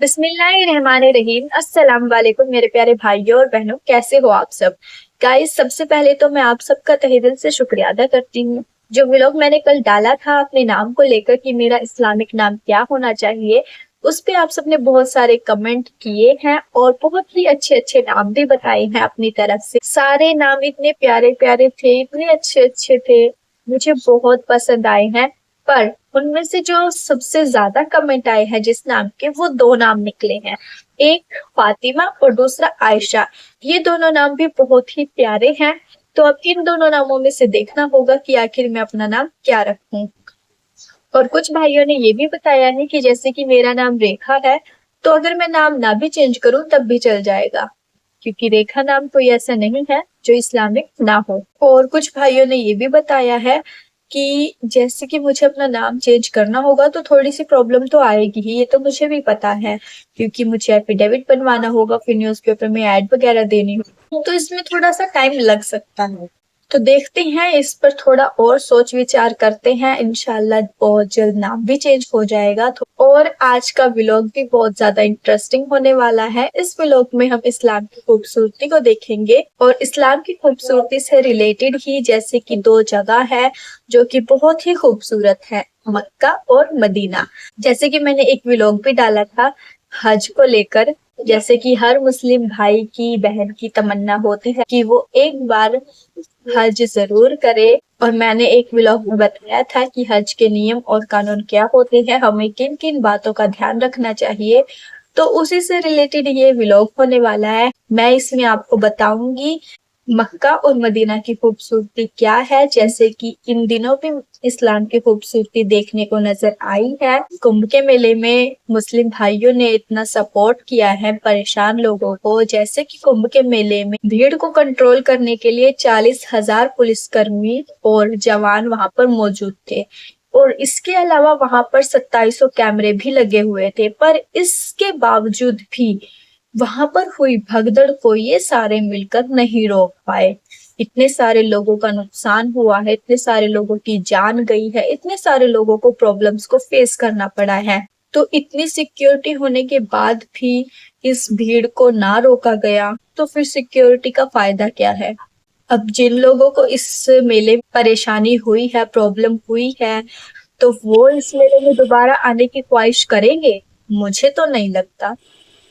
बिस्मिल्लाहिर्रहमानिर्रहीम। अस्सलाम वालेकुम मेरे प्यारे भाइयों और बहनों, कैसे हो आप सब। गाइस, सबसे पहले तो मैं आप सबका तहे दिल से शुक्रिया अदा करती हूँ। जो व्लॉग मैंने कल डाला था अपने नाम को लेकर कि मेरा इस्लामिक नाम क्या होना चाहिए, उस पे आप सबने बहुत सारे कमेंट किए हैं और बहुत ही अच्छे अच्छे नाम भी बताए हैं अपनी तरफ से। सारे नाम इतने प्यारे प्यारे थे, इतने अच्छे अच्छे थे, मुझे बहुत पसंद आए हैं। पर उनमें से जो सबसे ज्यादा कमेंट आए हैं जिस नाम के, वो दो नाम निकले हैं। एक फातिमा और दूसरा आयशा। ये दोनों नाम भी बहुत ही प्यारे हैं। तो अब इन दोनों नामों में से देखना होगा कि आखिर मैं अपना नाम क्या रखूं। और कुछ भाइयों ने ये भी बताया है कि जैसे कि मेरा नाम रेखा है, तो अगर मैं नाम ना भी चेंज करूं तब भी चल जाएगा, क्योंकि रेखा नाम कोई ऐसा नहीं है जो इस्लामिक ना हो। और कुछ भाइयों ने ये भी बताया है कि जैसे कि मुझे अपना नाम चेंज करना होगा तो थोड़ी सी प्रॉब्लम तो आएगी ही, ये तो मुझे भी पता है, क्योंकि मुझे एफिडेविट बनवाना होगा, फिर न्यूज़पेपर में ऐड वगैरह देनी होगी, तो इसमें थोड़ा सा टाइम लग सकता है। तो देखते हैं, इस पर थोड़ा और सोच विचार करते हैं, इंशाल्लाह बहुत जल्द नाम भी चेंज हो जाएगा। तो और आज का व्लॉग भी बहुत ज्यादा इंटरेस्टिंग होने वाला है। इस व्लॉग में हम इस्लाम की खूबसूरती को देखेंगे और इस्लाम की खूबसूरती से रिलेटेड ही जैसे कि दो जगह है जो कि बहुत ही खूबसूरत है, मक्का और मदीना। जैसे कि मैंने एक व्लॉग भी डाला था हज को लेकर, जैसे कि हर मुस्लिम भाई की बहन की तमन्ना होती है कि वो एक बार हज जरूर करे। और मैंने एक व्लॉग में बताया था कि हज के नियम और कानून क्या होते हैं, हमें किन किन बातों का ध्यान रखना चाहिए। तो उसी से रिलेटेड ये व्लॉग होने वाला है। मैं इसमें आपको बताऊंगी मक्का और मदीना की खूबसूरती क्या है, जैसे कि इन दिनों भी इस्लाम की खूबसूरती देखने को नजर आई है। कुंभ के मेले में मुस्लिम भाइयों ने इतना सपोर्ट किया है परेशान लोगों को, जैसे कि कुंभ के मेले में भीड़ को कंट्रोल करने के लिए 40,000 पुलिसकर्मी और जवान वहां पर मौजूद थे। और इसके अलावा वहां पर 2700 कैमरे भी लगे हुए थे, पर इसके बावजूद भी वहां पर हुई भगदड़ को ये सारे मिलकर नहीं रोक पाए। इतने सारे लोगों का नुकसान हुआ है, इतने सारे लोगों की जान गई है, इतने सारे लोगों को प्रॉब्लम्स को फेस करना पड़ा है। तो इतनी सिक्योरिटी होने के बाद भी इस भीड़ को ना रोका गया, तो फिर सिक्योरिटी का फायदा क्या है। अब जिन लोगों को इस मेले में परेशानी हुई है, प्रॉब्लम हुई है, तो वो इस मेले में दोबारा आने की ख्वाहिश करेंगे? मुझे तो नहीं लगता।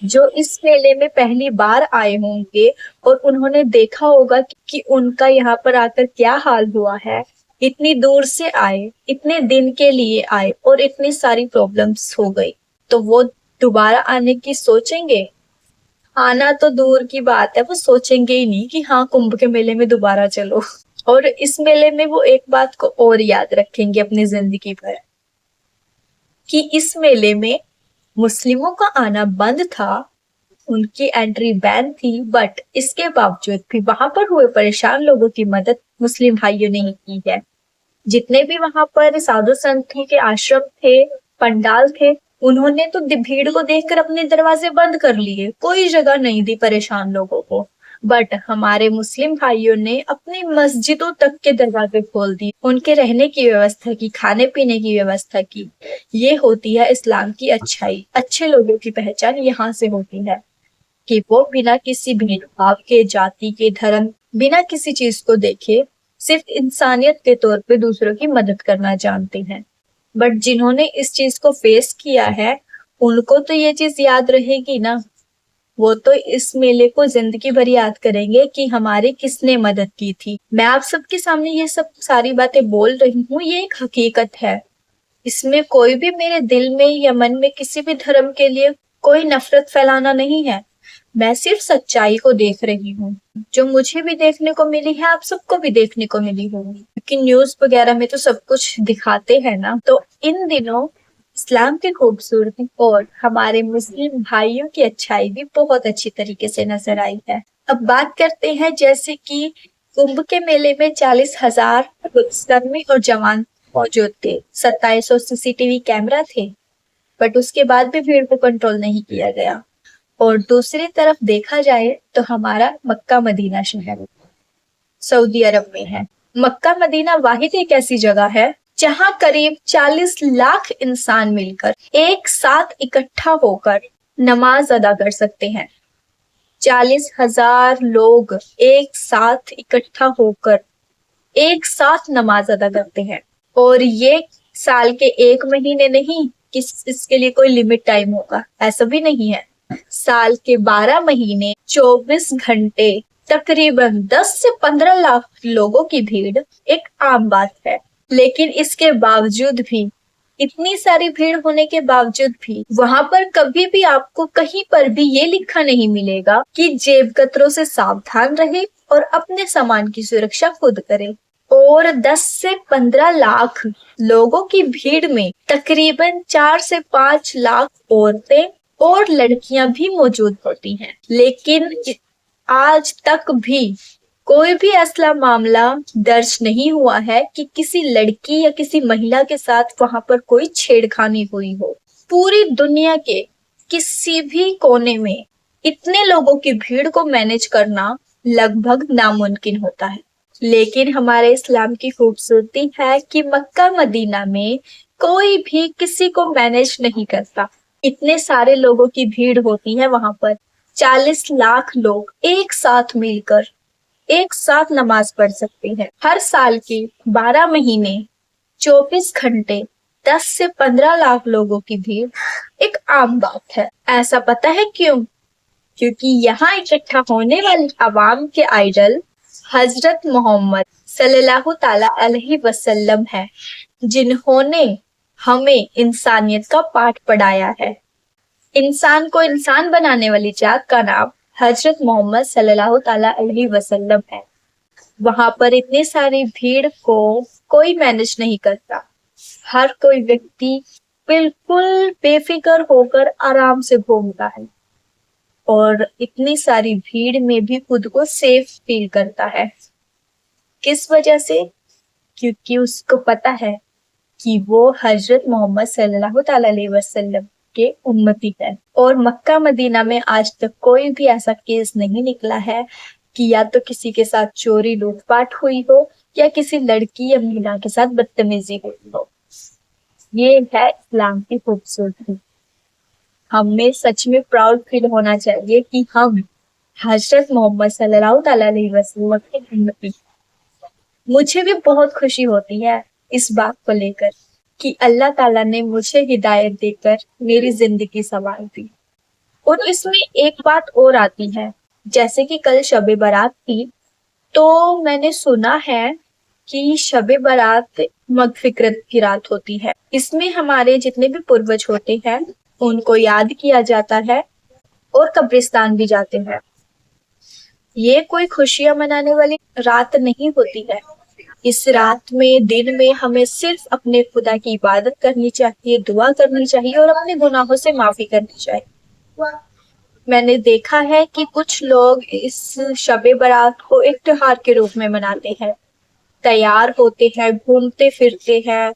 जो इस मेले में पहली बार आए होंगे और उन्होंने देखा होगा कि उनका यहाँ पर आकर क्या हाल हुआ है, इतनी दूर से आए, इतने दिन के लिए आए और इतनी सारी प्रॉब्लम्स हो गई, तो वो दोबारा आने की सोचेंगे? आना तो दूर की बात है, वो सोचेंगे ही नहीं कि हाँ कुंभ के मेले में दोबारा चलो। और इस मेले में वो एक बात को और याद रखेंगे अपनी जिंदगी भर, कि इस मेले में मुस्लिमों का आना बंद था, उनकी एंट्री बैन थी, बट इसके बावजूद भी वहां पर हुए परेशान लोगों की मदद मुस्लिम भाइयों ने ही की है। जितने भी वहां पर साधु संतों के आश्रम थे, पंडाल थे, उन्होंने तो भीड़ को देखकर अपने दरवाजे बंद कर लिए, कोई जगह नहीं दी परेशान लोगों को। बट हमारे मुस्लिम भाइयों ने अपनी मस्जिदों तक के दरवाजे खोल दिए, उनके रहने की व्यवस्था की, खाने पीने की व्यवस्था की। ये होती है इस्लाम की अच्छाई। अच्छे लोगों की पहचान यहाँ से होती है कि वो बिना किसी भेदभाव के, जाति के, धर्म, बिना किसी चीज को देखे, सिर्फ इंसानियत के तौर पे दूसरों की मदद करना जानते हैं। बट जिन्होंने इस चीज को फेस किया है, उनको तो ये चीज याद रहेगी ना। वो तो इस मेले को जिंदगी भर याद करेंगे कि हमारी किसने मदद की थी। मैं आप सबके सामने ये सब सारी बातें बोल रही हूँ, ये एक हकीकत है। इसमें कोई भी मेरे दिल में या मन में किसी भी धर्म के लिए कोई नफरत फैलाना नहीं है। मैं सिर्फ सच्चाई को देख रही हूँ, जो मुझे भी देखने को मिली है, आप सबको भी देखने को मिली होगी, क्योंकि न्यूज वगैरह में तो सब कुछ दिखाते हैं ना। तो इन दिनों इस्लाम की खूबसूरती और हमारे मुस्लिम भाइयों की अच्छाई भी बहुत अच्छी तरीके से नजर आई है। अब बात करते हैं, जैसे कि कुंभ के मेले में 40,000 पुलिसकर्मी और जवान मौजूद थे, 2700 सीसीटीवी कैमरा थे, बट उसके बाद भी भीड़ को कंट्रोल नहीं किया गया। और दूसरी तरफ देखा जाए तो हमारा मक्का मदीना शहर सऊदी अरब में है। मक्का मदीना वाहिद एक ऐसी जगह है जहां करीब 40 लाख इंसान मिलकर एक साथ इकट्ठा होकर नमाज अदा कर सकते हैं। 40,000 लोग एक साथ इकट्ठा होकर एक साथ नमाज अदा करते हैं। और ये साल के 1 महीने नहीं कि इसके लिए कोई लिमिट टाइम होगा, ऐसा भी नहीं है। साल के 12 महीने 24 घंटे तकरीबन 10 से 15 लाख लोगों की भीड़ एक आम बात है। लेकिन इसके बावजूद भी, इतनी सारी भीड़ होने के बावजूद भी, वहां पर कभी भी आपको कहीं पर भी ये लिखा नहीं मिलेगा कि जेब कतरों से सावधान रहे और अपने सामान की सुरक्षा खुद करे। और 10 से 15 लाख लोगों की भीड़ में तकरीबन 4 से 5 लाख औरतें और लड़कियां भी मौजूद होती हैं। लेकिन आज तक भी कोई भी ऐसा मामला दर्ज नहीं हुआ है कि किसी लड़की या किसी महिला के साथ वहां पर कोई छेड़खानी हुई हो। पूरी दुनिया के किसी भी कोने में इतने लोगों की भीड़ को मैनेज करना लगभग नामुमकिन होता है। लेकिन हमारे इस्लाम की खूबसूरती है कि मक्का मदीना में कोई भी किसी को मैनेज नहीं करता। इतने सारे लोगों की भीड़ होती है वहां पर। 40 लाख लोग एक साथ मिलकर एक साथ नमाज पढ़ सकते हैं। हर साल के 12 महीने 24 घंटे 10 से 15 लाख लोगों की भीड़ एक आम बात है। ऐसा पता है क्यों? क्योंकि यहाँ इकट्ठा होने वाली आवाम के आइडल हजरत मोहम्मद सल्लल्लाहु ताला अलैहि वसल्लम है, जिन्होंने हमें इंसानियत का पाठ पढ़ाया है। इंसान को इंसान बनाने वाली जात का नाम हजरत मोहम्मद सल्लल्लाहु ताला अलैहि वसल्लम है। वहां पर इतनी सारी भीड़ को कोई मैनेज नहीं करता। हर कोई व्यक्ति बिल्कुल बेफिक्र होकर आराम से घूमता है और इतनी सारी भीड़ में भी खुद को सेफ फील करता है। किस वजह से? क्योंकि उसको पता है कि वो हजरत मोहम्मद सल्लल्लाहु अलैहि वसल्लम के उम्मती है। और मक्का मदीना में आज तक कोई भी ऐसा केस नहीं निकला है कि या तो किसी के साथ चोरी लूटपाट हुई हो या किसी लड़की या महिला के साथ बदतमीजी हुई हो। ये है इस्लाम की खूबसूरती। हमें सच में प्राउड फील होना चाहिए कि हम हजरत मोहम्मद सल्लल्लाहु अलैहि वसल्लम के उम्मती। मुझे भी बहुत खुशी होती है इस बात को लेकर कि अल्लाह ताला ने मुझे हिदायत देकर मेरी जिंदगी संवार दी। और इसमें एक बात और आती है, जैसे कि कल शबे बारात थी, तो मैंने सुना है कि शबे बारात मगफिरत की रात होती है। इसमें हमारे जितने भी पूर्वज होते हैं उनको याद किया जाता है और कब्रिस्तान भी जाते हैं। ये कोई खुशियां मनाने वाली रात नहीं होती है। इस रात में, दिन में हमें सिर्फ अपने खुदा की इबादत करनी चाहिए, दुआ करनी चाहिए और अपने गुनाहों से माफी करनी चाहिए। मैंने देखा है कि कुछ लोग इस शबे बारात को एक त्योहार के रूप में मनाते हैं, तैयार होते हैं, घूमते फिरते हैं,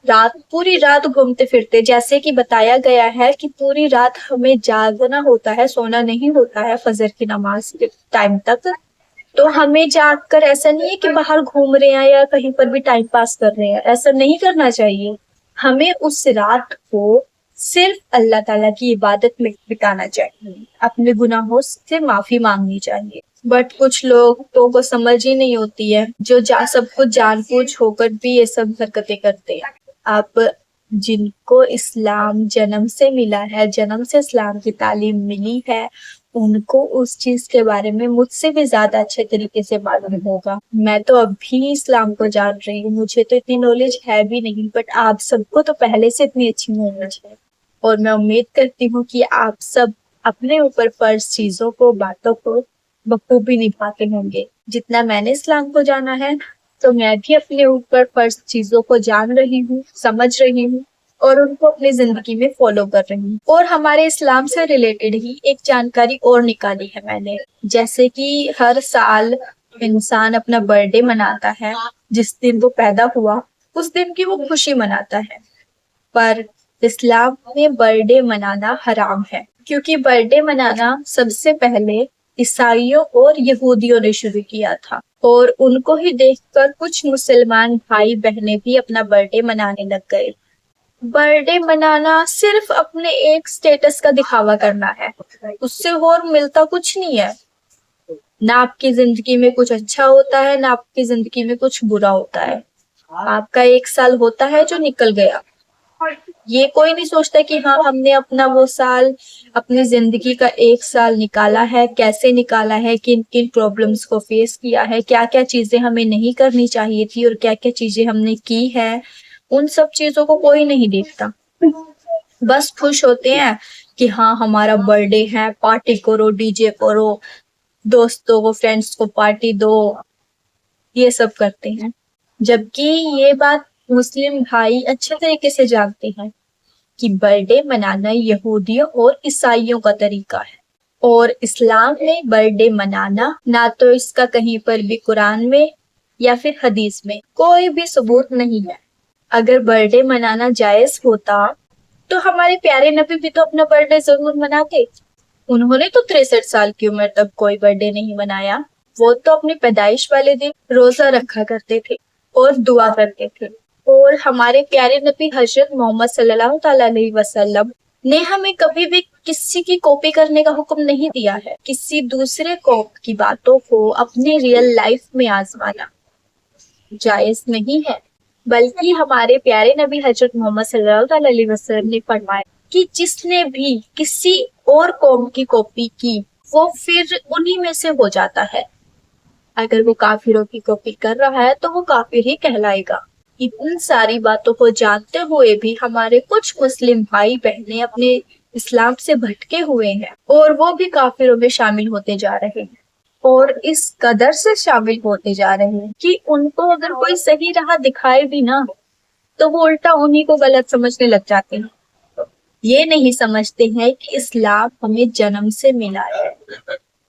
पूरी रात घूमते फिरते। जैसे कि बताया गया है कि पूरी रात हमें जागना होता है, सोना नहीं होता है फजर की नमाज के टाइम तक। तो हमें जागकर, ऐसा नहीं है कि बाहर घूम रहे हैं या कहीं पर भी टाइम पास कर रहे हैं, ऐसा नहीं करना चाहिए। हमें उस रात को सिर्फ अल्लाह ताला की इबादत में बिताना चाहिए, अपने गुनाहों से माफी मांगनी चाहिए। बट कुछ लोगों को समझ ही नहीं होती है, जो सब कुछ जानबूझ होकर भी ये सब हरकतें करते हैं। अब जिनको इस्लाम जन्म से मिला है, जन्म से इस्लाम की तालीम मिली है, उनको उस चीज के बारे में मुझसे भी ज्यादा अच्छे तरीके से मालूम होगा। मैं तो अभी इस्लाम को जान रही हूँ, मुझे तो इतनी नॉलेज है भी नहीं, बट आप सबको तो पहले से इतनी अच्छी नॉलेज है। और मैं उम्मीद करती हूँ कि आप सब अपने ऊपर फर्ज चीजों को, बातों को बखूबी निभाते होंगे। जितना मैंने इस्लाम को जाना है, तो मैं भी अपने ऊपर फर्ज चीजों को जान रही हूँ, समझ रही हूँ और उनको अपनी जिंदगी में फॉलो कर रही हूँ। और हमारे इस्लाम से रिलेटेड ही एक जानकारी और निकाली है मैंने, जैसे कि हर साल इंसान अपना बर्थडे मनाता है, जिस दिन वो पैदा हुआ उस दिन की वो खुशी मनाता है। पर इस्लाम में बर्थडे मनाना हराम है, क्योंकि बर्थडे मनाना सबसे पहले ईसाइयों और यहूदियों ने शुरू किया था। और उनको ही देखकर कुछ मुसलमान भाई बहनें भी अपना बर्थडे मनाने लग गए। बर्थडे मनाना सिर्फ अपने एक स्टेटस का दिखावा करना है, उससे और मिलता कुछ नहीं है। ना आपकी जिंदगी में कुछ अच्छा होता है, ना आपकी जिंदगी में कुछ बुरा होता है। आपका एक साल होता है जो निकल गया। ये कोई नहीं सोचता कि हाँ, हमने अपना वो साल, अपनी जिंदगी का एक साल निकाला है, कैसे निकाला है, किन किन प्रॉब्लम्स को फेस किया है, क्या क्या चीजें हमें नहीं करनी चाहिए थी और क्या क्या चीजें हमने की है। उन सब चीजों को कोई नहीं देखता। बस खुश होते हैं कि हाँ, हमारा बर्थडे है, पार्टी करो, डीजे करो, दोस्तों को, फ्रेंड्स को पार्टी दो, ये सब करते हैं। जबकि ये बात मुस्लिम भाई अच्छे तरीके से जानते हैं कि बर्थडे मनाना यहूदियों और ईसाइयों का तरीका है, और इस्लाम में बर्थडे मनाना ना तो इसका कहीं पर भी कुरान में या फिर हदीस में कोई भी सबूत नहीं है। अगर बर्थडे मनाना जायज होता तो हमारे प्यारे नबी भी तो अपना बर्थडे जरूर मनाते। उन्होंने तो 63 साल की उम्र तक कोई बर्थडे नहीं मनाया। वो तो अपनी पैदाइश वाले दिन रोजा रखा करते थे और दुआ करते थे। और हमारे प्यारे नबी हजरत मोहम्मद सल्लल्लाहु अलैहि वसल्लम ने हमें कभी भी किसी की कॉपी करने का हुक्म नहीं दिया है। किसी दूसरे कौम की बातों को अपनी रियल लाइफ में आजमाना जायज नहीं है। बल्कि हमारे प्यारे नबी हजरत मोहम्मद सल्लल्लाहु अलैहि वसल्लम ने फरमाया कि जिसने भी किसी और कौम की कॉपी की, वो फिर उन्हीं में से हो जाता है। अगर वो काफिरों की कॉपी कर रहा है तो वो काफिर ही कहलाएगा। इन सारी बातों को जानते हुए भी हमारे कुछ मुस्लिम भाई बहनें अपने इस्लाम से भटके हुए हैं और वो भी काफिरों में शामिल होते जा रहे हैं। और इस कदर से शामिल होते जा रहे हैं कि उनको अगर कोई सही राह दिखाए भी ना, तो वो उल्टा उन्हीं को गलत समझने लग जाते हैं। ये नहीं समझते हैं कि इस्लाम हमें जन्म से मिला है।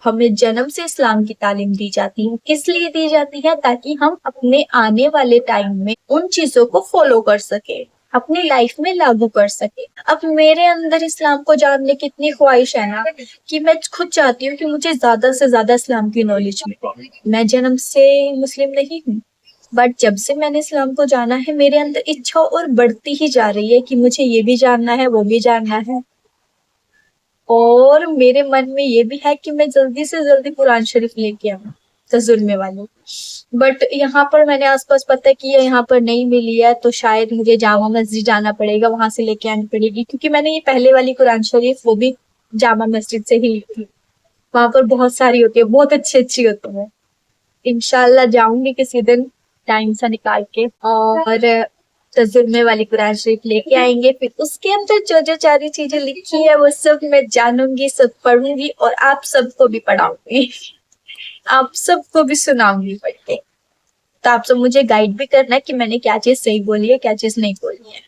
हमें जन्म से इस्लाम की तालीम दी जाती है। किस लिए दी जाती है? ताकि हम अपने आने वाले टाइम में उन चीजों को फॉलो कर सके, अपनी लाइफ में लागू कर सके। अब मेरे अंदर इस्लाम को जानने की इतनी ख्वाहिश है ना कि मैं खुद चाहती हूँ कि मुझे ज्यादा से ज्यादा इस्लाम की नॉलेज मिले। मैं जन्म से मुस्लिम नहीं हूँ, बट जब से मैंने इस्लाम को जाना है, मेरे अंदर इच्छा और बढ़ती ही जा रही है कि मुझे ये भी जानना है, वो भी जानना है। और मेरे मन में ये भी है कि मैं जल्दी से जल्दी कुरान शरीफ लेके आऊँ, तर्जुमे वाली। बट यहाँ पर मैंने आसपास पता किया, यहाँ पर नहीं मिली है, तो शायद मुझे जामा मस्जिद जाना पड़ेगा, वहां से लेके आनी पड़ेगी। क्योंकि मैंने ये पहले वाली कुरान शरीफ वो भी जामा मस्जिद से ही ली थी। वहां पर बहुत सारी होती है, बहुत अच्छी अच्छी होती है। इंशाल्लाह जाऊंगी किसी दिन टाइम सा निकाल के, और तर्जुमे वाली कुरान शरीफ लेके आएंगे। फिर उसके अंदर जो जो सारी चीजें लिखी है वो सब मैं जानूंगी, सब पढ़ूंगी और आप सबको भी पढ़ाऊंगी। आप सबको भी सुनाऊंगी पढ़ के। तो आप सब मुझे गाइड भी करना है कि मैंने क्या चीज सही बोली है, क्या चीज नहीं बोली है।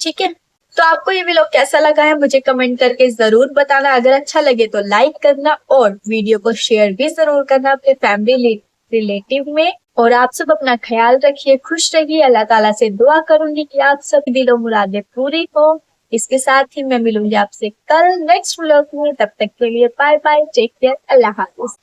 ठीक है? तो आपको ये व्लॉग कैसा लगा है मुझे कमेंट करके जरूर बताना। अगर अच्छा लगे तो लाइक करना और वीडियो को शेयर भी जरूर करना अपने फैमिली रिलेटिव में। और आप सब अपना ख्याल रखिए, खुश रहिए। अल्लाह ताला से दुआ करूंगी कि आप सब दिलों मुरादें पूरी हो। इसके साथ ही मैं मिलूंगी आपसे कल नेक्स्ट व्लॉग में। तब तक के लिए बाय बाय, टेक केयर, अल्लाह हाफिज।